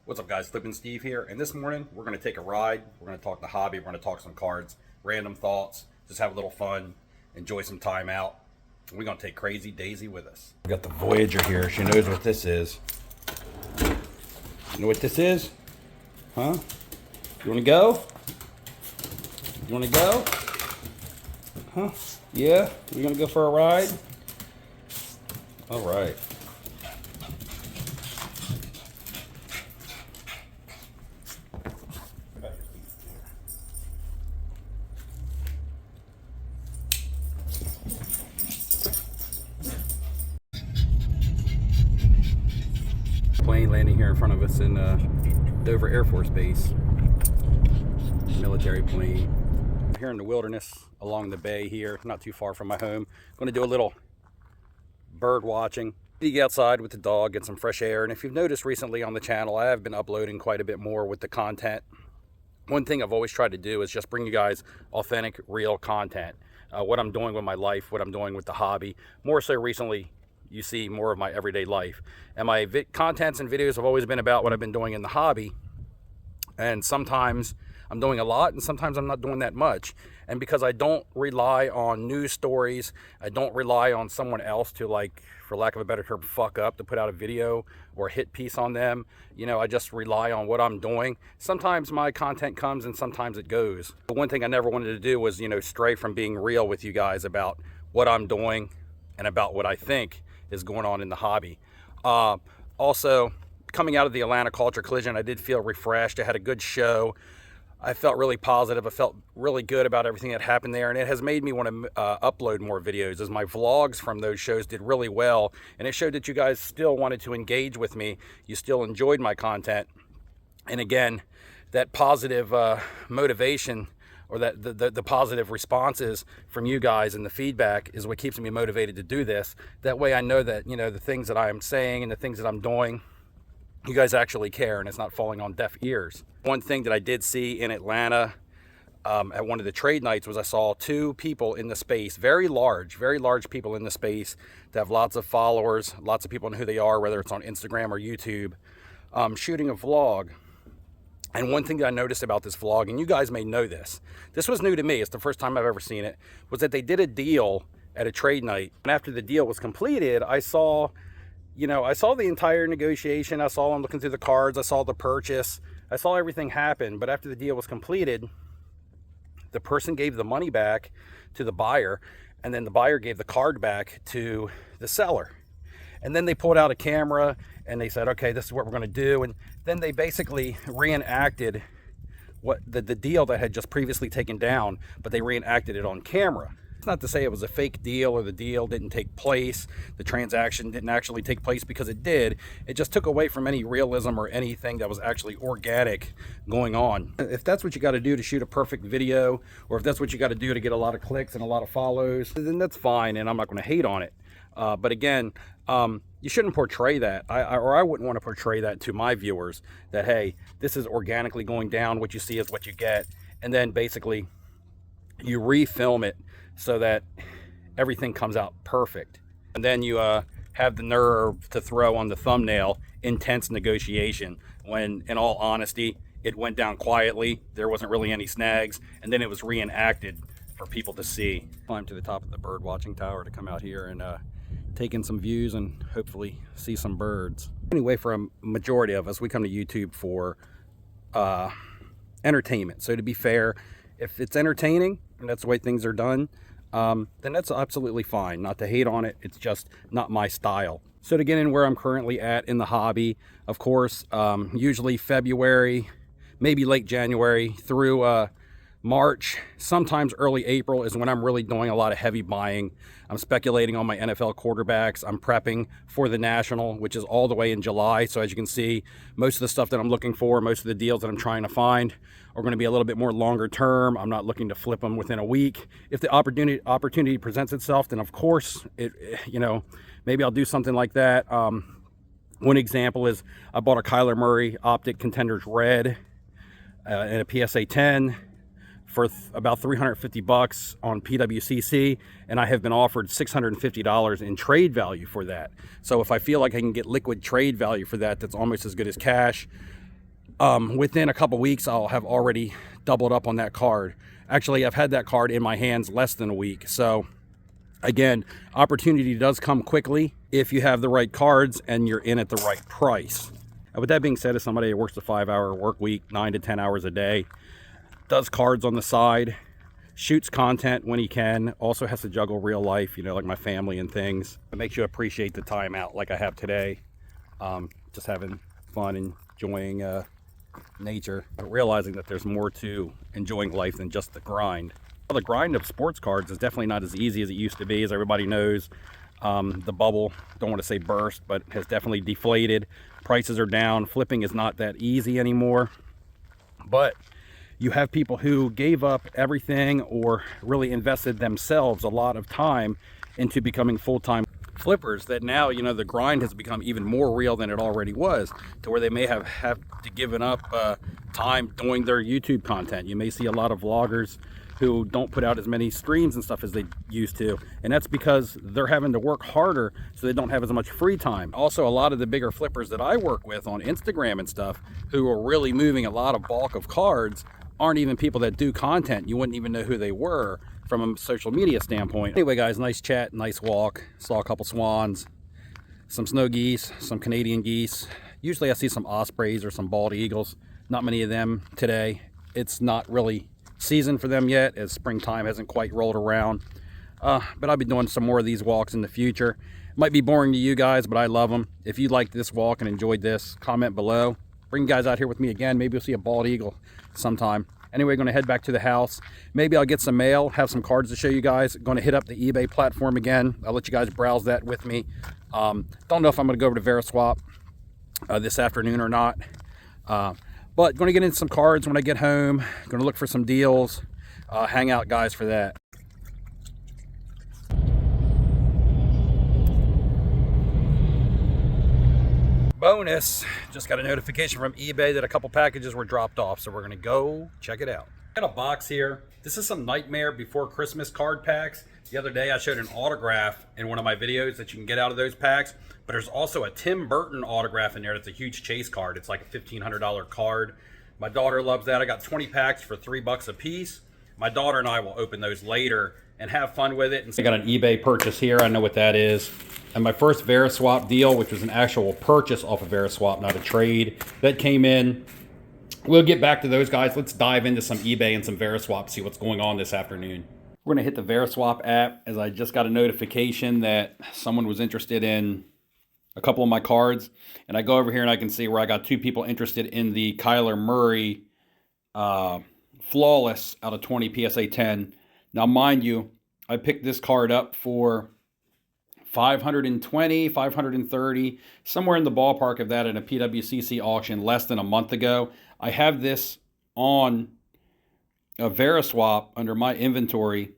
What's up, guys? Flippin' Steve here, and this morning we're going to take a ride. We're going to talk the hobby. We're going to talk some cards, random thoughts, just have a little fun, enjoy some time out. We're going to take Crazy Daisy with us. We got the Voyager here. She knows what this is. You know what this is? Huh? You want to go? You want to go? Huh? Yeah? We're going to go for a ride? All right. Plane landing here in front of us in Dover Air Force Base. Military plane. Here in the wilderness along the bay here, not too far from my home. Going to do a little bird watching. Get outside with the dog, get some fresh air. And if you've noticed recently on the channel, I have been uploading quite a bit more with the content. One thing I've always tried to do is just bring you guys authentic, real content. What I'm doing with my life, what I'm doing with the hobby. More so recently, you see more of my everyday life. And my contents and videos have always been about what I've been doing in the hobby. And sometimes I'm doing a lot and sometimes I'm not doing that much. And because I don't rely on news stories, I don't rely on someone else to, like, for lack of a better term, fuck up to put out a video or a hit piece on them. You know, I just rely on what I'm doing. Sometimes my content comes and sometimes it goes. But one thing I never wanted to do was, you know, stray from being real with you guys about what I'm doing and about what I think is going on in the hobby. Also, coming out of the Atlanta Culture Collision, I did feel refreshed. I had a good show. I felt really positive. I felt really good about everything that happened there, and it has made me want to upload more videos, as my vlogs from those shows did really well, and it showed that you guys still wanted to engage with me. You still enjoyed my content, and again, that positive motivation, or that the positive responses from you guys and the feedback is what keeps me motivated to do this. That way I know that, you know, the things that I am saying and the things that I'm doing, you guys actually care and it's not falling on deaf ears. One thing that I did see in Atlanta at one of the trade nights was I saw two people in the space, very large people in the space that have lots of followers, lots of people know who they are, whether it's on Instagram or YouTube, shooting a vlog. And one thing that I noticed about this vlog, and you guys may know this was new to me, it's the first time I've ever seen it, was that they did a deal at a trade night. And after the deal was completed, I saw the entire negotiation. I saw them looking through the cards. I saw the purchase. I saw everything happen. But after the deal was completed, the person gave the money back to the buyer, and then the buyer gave the card back to the seller. And then they pulled out a camera and they said, okay, this is what we're going to do. And then they basically reenacted what the deal that had just previously taken down, but they reenacted it on camera. It's not to say it was a fake deal or the deal didn't take place, the transaction didn't actually take place, because it did. It just took away from any realism or anything that was actually organic going on. If that's what you got to do to shoot a perfect video, or if that's what you got to do to get a lot of clicks and a lot of follows, then that's fine, and I'm not going to hate on it. But again, you shouldn't portray that, or I wouldn't want to portray that to my viewers, that, hey, this is organically going down, what you see is what you get, and then basically you refilm it so that everything comes out perfect. And then you have the nerve to throw on the thumbnail, intense negotiation, when in all honesty, it went down quietly, there wasn't really any snags, and then it was reenacted for people to see. Climb to the top of the bird watching tower to come out here and take in some views and hopefully see some birds. Anyway, for a majority of us, we come to YouTube for entertainment. So to be fair, if it's entertaining and that's the way things are done, then that's absolutely fine. Not to hate on it, it's just not my style. So to get in where I'm currently at in the hobby, of course, usually February, maybe late January through March, sometimes early April is when I'm really doing a lot of heavy buying. I'm speculating on my NFL quarterbacks. I'm prepping for the National, which is all the way in July. So as you can see, most of the stuff that I'm looking for, most of the deals that I'm trying to find are going to be a little bit more longer term. I'm not looking to flip them within a week. If the opportunity presents itself, then of course, maybe I'll do something like that. One example is I bought a Kyler Murray Optic Contenders Red and a PSA 10. For about $350 on PWCC, and I have been offered $650 in trade value for that. So if I feel like I can get liquid trade value for that, that's almost as good as cash, within a couple weeks, I'll have already doubled up on that card. Actually, I've had that card in my hands less than a week. So again, opportunity does come quickly if you have the right cards and you're in at the right price. And with that being said, as somebody that works a 5-hour work week, 9 to 10 hours a day, does cards on the side, shoots content when he can, also has to juggle real life, you know, like my family and things. It makes you appreciate the time out like I have today. Just having fun and enjoying nature, but realizing that there's more to enjoying life than just the grind. Well, the grind of sports cards is definitely not as easy as it used to be. As everybody knows, the bubble, don't want to say burst, but has definitely deflated. Prices are down. Flipping is not that easy anymore. But you have people who gave up everything or really invested themselves a lot of time into becoming full-time flippers, that now, you know, the grind has become even more real than it already was, to where they may have to given up time doing their YouTube content. You may see a lot of vloggers who don't put out as many streams and stuff as they used to, and that's because they're having to work harder, so they don't have as much free time. Also, a lot of the bigger flippers that I work with on Instagram and stuff, who are really moving a lot of bulk of cards, aren't even people that do content. You wouldn't even know who they were from a social media standpoint. Anyway, guys, nice chat, nice walk. Saw a couple swans, some snow geese, some Canadian geese. Usually I see some ospreys or some bald eagles. Not many of them today. It's not really season for them yet, as springtime hasn't quite rolled around. But I'll be doing some more of these walks in the future. Might be boring to you guys, but I love them. If you liked this walk and enjoyed this, comment below. Bring you guys out here with me again. Maybe you'll see a bald eagle sometime. Anyway, going to head back to the house. Maybe I'll get some mail, have some cards to show you guys. Going to hit up the eBay platform again. I'll let you guys browse that with me. Don't know if I'm going to go over to VeriSwap this afternoon or not. But going to get into some cards when I get home. Going to look for some deals. Hang out, guys, for that. Bonus, just got a notification from eBay that a couple packages were dropped off, so we're gonna go check it out. Got a box here. This is some Nightmare Before Christmas card packs. The other day I showed an autograph in one of my videos that you can get out of those packs, but there's also a Tim Burton autograph in there. That's a huge chase card. It's like a $1,500 card. My daughter loves that. I got 20 packs for $3 a piece. My daughter and I will open those later and have fun with it. And I got an eBay purchase here. I know what that is. And my first VeriSwap deal, which was an actual purchase off of VeriSwap, not a trade, that came in. We'll get back to those, guys. Let's dive into some eBay and some VeriSwap, see what's going on this afternoon. We're going to hit the VeriSwap app, as I just got a notification that someone was interested in a couple of my cards. And I go over here and I can see where I got 2 people interested in the Kyler Murray Flawless out of 20 PSA 10. Now, mind you, I picked this card up for $520, $530, somewhere in the ballpark of that at a PWCC auction less than a month ago. I have this on a VeriSwap under my inventory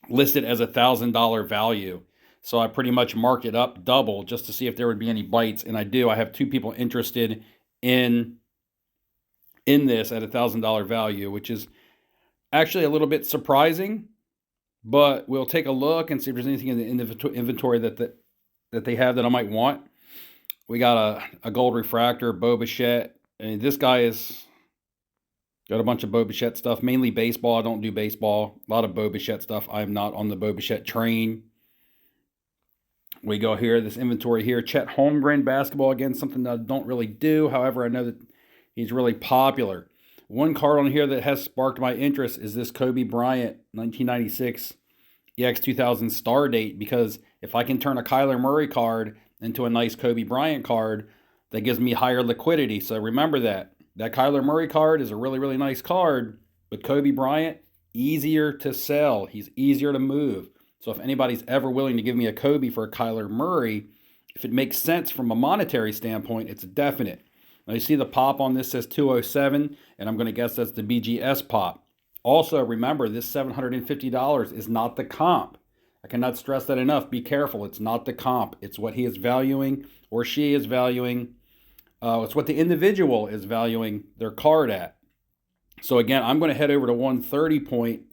listed as $1,000 value. So I pretty much marked it up double just to see if there would be any bites, and I do. I have 2 people interested in this at $1,000 value, which is actually a little bit surprising, but we'll take a look and see if there's anything in the inventory that they have that I might want. We got a gold refractor, Bo Bichette, and this guy is got a bunch of Bo Bichette stuff, mainly baseball. I don't do baseball. A lot of Bo Bichette stuff. I'm not on the Bo Bichette train. We go here, this inventory here, Chet Holmgren basketball, again, something that I don't really do. However, I know that he's really popular. One card on here that has sparked my interest is this Kobe Bryant 1996 EX 2000 star date, because if I can turn a Kyler Murray card into a nice Kobe Bryant card, that gives me higher liquidity. So remember that. That Kyler Murray card is a really, really nice card, but Kobe Bryant, easier to sell. He's easier to move. So if anybody's ever willing to give me a Kobe for a Kyler Murray, if it makes sense from a monetary standpoint, it's definite. Now you see the pop on this says 207, and I'm going to guess that's the BGS pop. Also, remember, this $750 is not the comp. I cannot stress that enough. Be careful. It's not the comp. It's what he is valuing or she is valuing. It's what the individual is valuing their card at. So again, I'm going to head over to 130 point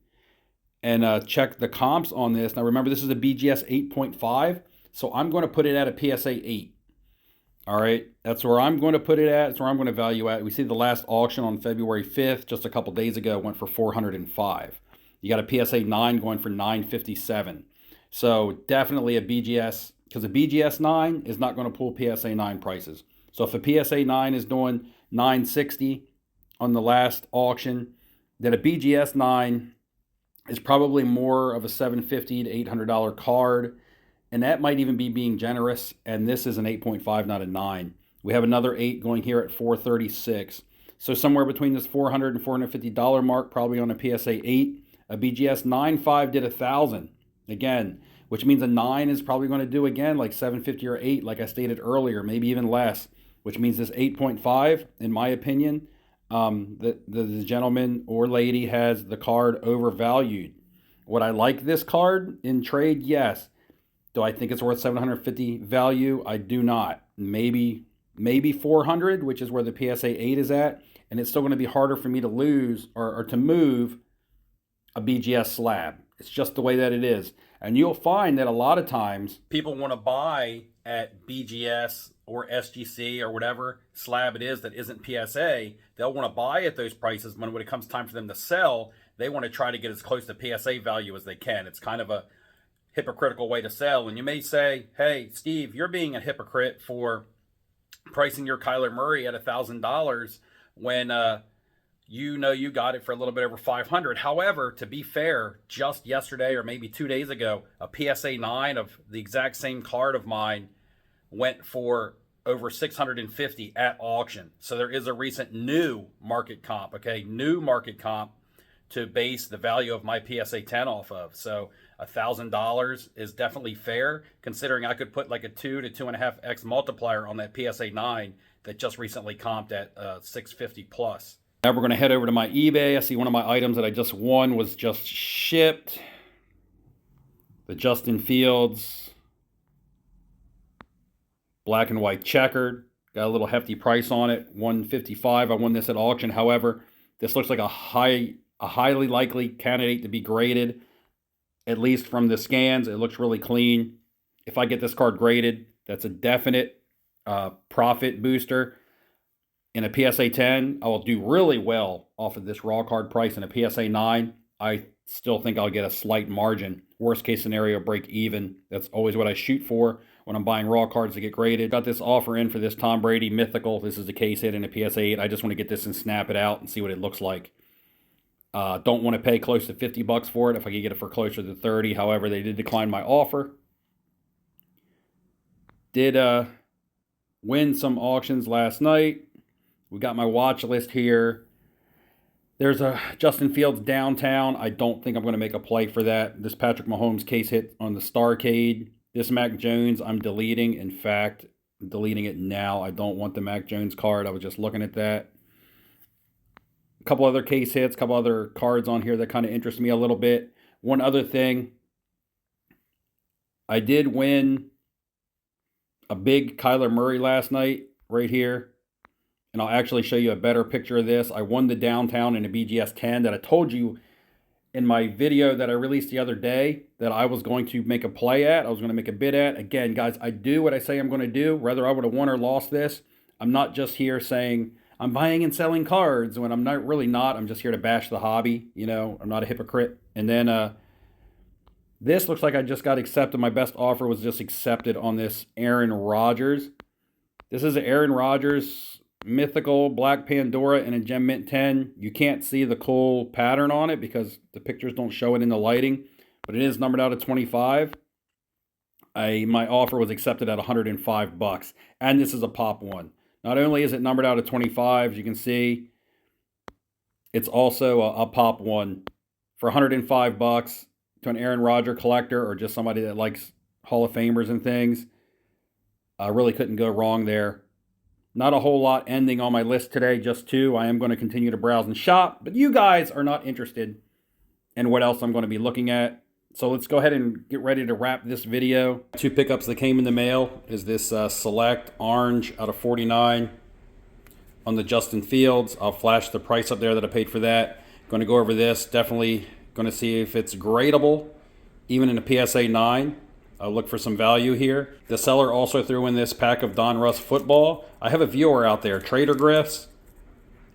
and check the comps on this. Now remember, this is a BGS 8.5, so I'm going to put it at a PSA 8. All right, that's where I'm going to put it at. That's where I'm going to value at. We see the last auction on February 5th, just a couple days ago, went for 405. You got a PSA 9 going for 957. So definitely a BGS, because a BGS 9 is not going to pull PSA 9 prices. So if a PSA 9 is doing 960 on the last auction, then a BGS 9 is probably more of a $750 to $800 card. And that might even be being generous. And this is an 8.5, not a 9. We have another 8 going here at 436. So somewhere between this $400 and $450 mark, probably on a PSA 8. A BGS 9.5 did 1,000 again, which means a 9 is probably going to do again like 750 or 8, like I stated earlier, maybe even less, which means this 8.5, in my opinion, the gentleman or lady has the card overvalued. Would I like this card in trade? Yes. Do I think it's worth 750 value? I do not. Maybe 400, which is where the PSA 8 is at, and it's still going to be harder for me to lose or to move a BGS slab. It's just the way that it is. And you'll find that a lot of times people want to buy at BGS or SGC or whatever slab it is that isn't PSA. They'll want to buy at those prices when it comes time for them to sell, they want to try to get as close to PSA value as they can. It's kind of a hypocritical way to sell. And you may say, hey, Steve, you're being a hypocrite for pricing your Kyler Murray at $1,000 when you know you got it for a little bit over 500. However, to be fair, just yesterday or maybe 2 days ago, a PSA 9 of the exact same card of mine went for over 650 at auction. So there is a recent new market comp, okay? New market comp to base the value of my PSA 10 off of. So $1,000 is definitely fair, considering I could put like a 2 to 2.5x multiplier on that PSA 9 that just recently comped at 650 plus. Now we're going to head over to my eBay. I see one of my items that I just won was just shipped. The Justin Fields black and white checkered. Got a little hefty price on it, $155. I won this at auction. However, this looks like a highly likely candidate to be graded, at least from the scans. It looks really clean. If I get this card graded, that's a definite profit booster. In a PSA 10, I will do really well off of this raw card price. In a PSA 9, I still think I'll get a slight margin. Worst case scenario, break even. That's always what I shoot for when I'm buying raw cards to get graded. Got this offer in for this Tom Brady Mythical. This is the case hit in a PSA 8. I just want to get this and snap it out and see what it looks like. Don't want to pay close to $50 for it if I could get it for closer to 30. However, they did decline my offer. Did win some auctions last night. We got my watch list here. There's a Justin Fields downtown. I don't think I'm going to make a play for that. This Patrick Mahomes case hit on the Starcade. This Mac Jones I'm deleting. In fact, I'm deleting it now. I don't want the Mac Jones card. I was just looking at that. A couple other case hits, a couple other cards on here that kind of interest me a little bit. One other thing. I did win a big Kyler Murray last night right here. And I'll actually show you a better picture of this. I won the downtown in a BGS 10 that I told you in my video that I released the other day that I was going to make a play at. I was going to make a bid at. Again, guys, I do what I say I'm going to do. Whether I would have won or lost this, I'm not just here saying I'm buying and selling cards when I'm not really not. I'm just here to bash the hobby. You know, I'm not a hypocrite. And then this looks like I just got accepted. My best offer was just accepted on this Aaron Rodgers. This is an Aaron Rodgers Mythical Black Pandora and a Gem Mint 10. You can't see the cool pattern on it because the pictures don't show it in the lighting, but it is numbered out at 25. My offer was accepted at $105, and this is a pop one. Not only is it numbered out at 25, as you can see, it's also a pop one for $105 to an Aaron Rodgers collector or just somebody that likes Hall of Famers and things. I really couldn't go wrong there. Not a whole lot ending on my list today, just 2. I am going to continue to browse and shop, but you guys are not interested in what else I'm going to be looking at. So let's go ahead and get ready to wrap this video. 2 pickups that came in the mail is this Select Orange out of 49 on the Justin Fields. I'll flash the price up there that I paid for that. Going to go over this. Definitely going to see if it's gradable, even in a PSA 9. look for some value here. The seller also threw in this pack of Donruss football. I have a viewer out there, Trader Griffs.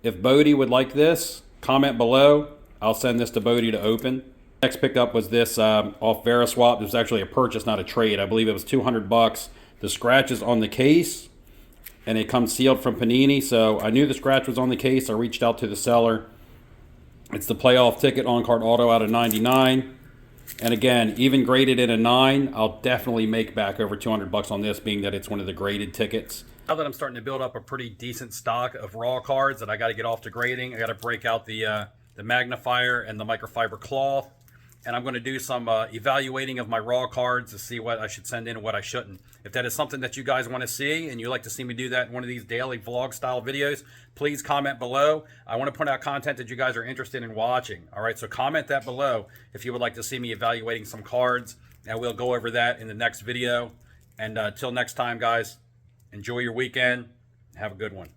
If Bodie would like this, comment below. I'll send this to Bodie to open. Next pickup was this off Veriswap. It was actually a purchase, not a trade. I believe it was 200 bucks. The scratch is on the case, and it comes sealed from Panini. So I knew the scratch was on the case. I reached out to the seller. It's the playoff ticket on-card auto out of 99. And again, even graded in a 9, I'll definitely make back over 200 bucks on this, being that it's one of the graded tickets. Now that I'm starting to build up a pretty decent stock of raw cards that I got to get off to grading, I got to break out the magnifier and the microfiber cloth. And I'm going to do some evaluating of my raw cards to see what I should send in and what I shouldn't. If that is something that you guys want to see and you'd like to see me do that in one of these daily vlog style videos, please comment below. I want to point out content that you guys are interested in watching. All right, so comment that below if you would like to see me evaluating some cards, and we'll go over that in the next video. And till next time, guys, enjoy your weekend. Have a good one.